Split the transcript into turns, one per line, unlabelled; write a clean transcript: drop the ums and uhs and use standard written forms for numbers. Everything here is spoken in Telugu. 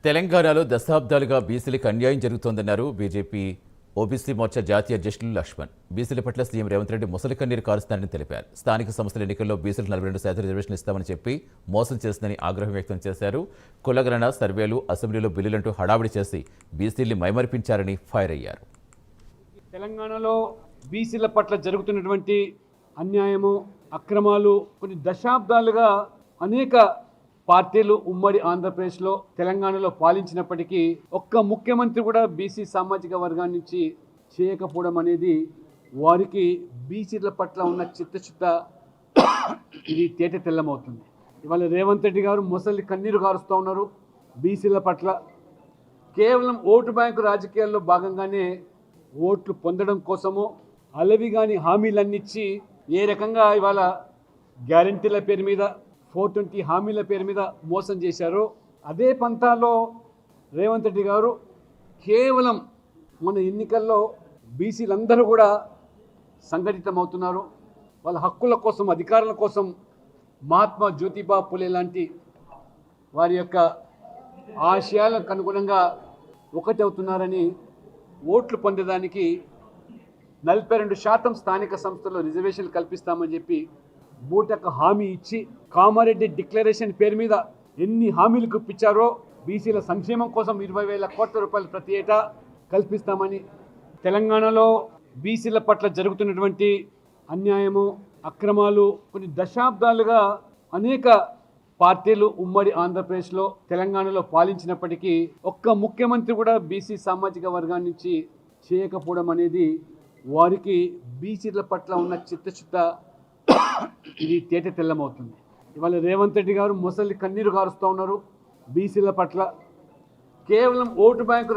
తెలంగాణలో దశాబ్దాలుగా బీసీలకు అన్యాయం జరుగుతోందన్నారు బీజేపీ ఓబీసీ మోర్చా జాతీయ అధ్యక్షులు లక్ష్మణ్. బీసీల పట్ల సీఎం రేవంత్ రెడ్డి ముసలి కన్నీరు కారుస్తారని తెలిపారు. స్థానిక సంస్థల ఎన్నికల్లో బీసీలకు 42% రిజర్వేషన్లు ఇస్తామని చెప్పి మోసం చేసిందని ఆగ్రహం వ్యక్తం చేశారు. కులగణన, సర్వేలు, అసెంబ్లీలో బిల్లులంటూ హడావిడి చేసి బీసీల్ని మైమరిపించారని ఫైర్ అయ్యారు.
తెలంగాణలో బీసీల పట్ల జరుగుతున్నటువంటి అన్యాయము, అక్రమాలు కొన్ని దశాబ్దాలుగా అనేక పార్టీలు ఉమ్మడి ఆంధ్రప్రదేశ్లో, తెలంగాణలో పాలించినప్పటికీ ఒక్క ముఖ్యమంత్రి కూడా బీసీ సామాజిక వర్గాన్ని నుంచి చేయకపోవడం అనేది వారికి బీసీల పట్ల ఉన్న చిత్తశుద్ధ ఇది తేట తెల్లమవుతుంది. ఇవాళ రేవంత్ రెడ్డి గారు ముసలి కన్నీరు కారుస్తూ ఉన్నారు. బీసీల పట్ల కేవలం ఓటు బ్యాంకు రాజకీయాల్లో భాగంగానే ఓట్లు పొందడం కోసము అలవిగాని హామీలన్నిచ్చి ఏ రకంగా ఇవాళ గ్యారంటీల పేరు మీద 420 హామీల పేరు మీద మోసం చేశారో అదే పంతాలో రేవంత్ రెడ్డి గారు కేవలం మన ఎన్నికల్లో బీసీలందరూ కూడా సంఘటితమవుతున్నారు. వాళ్ళ హక్కుల కోసం, అధికారుల కోసం మహాత్మా జ్యోతిబా పులే లాంటి వారి యొక్క ఆశయాలకు అనుగుణంగా ఒకటి అవుతున్నారని ఓట్లు పొందేదానికి 42% స్థానిక సంస్థల్లో రిజర్వేషన్లు కల్పిస్తామని చెప్పి బూటకు హామీ ఇచ్చి కామారెడ్డి డిక్లరేషన్ పేరు మీద ఎన్ని హామీలు గుప్పించారో బీసీల సంక్షేమం కోసం 20,000 కోట్ల రూపాయలు ప్రతి ఏటా కల్పిస్తామని. తెలంగాణలో బీసీల పట్ల జరుగుతున్నటువంటి అన్యాయము, అక్రమాలు కొన్ని దశాబ్దాలుగా అనేక పార్టీలు ఉమ్మడి ఆంధ్రప్రదేశ్లో, తెలంగాణలో పాలించినప్పటికీ ఒక్క ముఖ్యమంత్రి కూడా బీసీ సామాజిక వర్గాన్ని నుంచి చేయకపోవడం అనేది వారికి బీసీల పట్ల ఉన్న చిత్తశుద్ధ ఇది తేట తెల్లమవుతుంది. ఇవాళ రేవంత్ రెడ్డి గారు ముసలి కన్నీరు కారుస్తూ ఉన్నారు. బీసీల పట్ల కేవలం ఓటు బ్యాంకు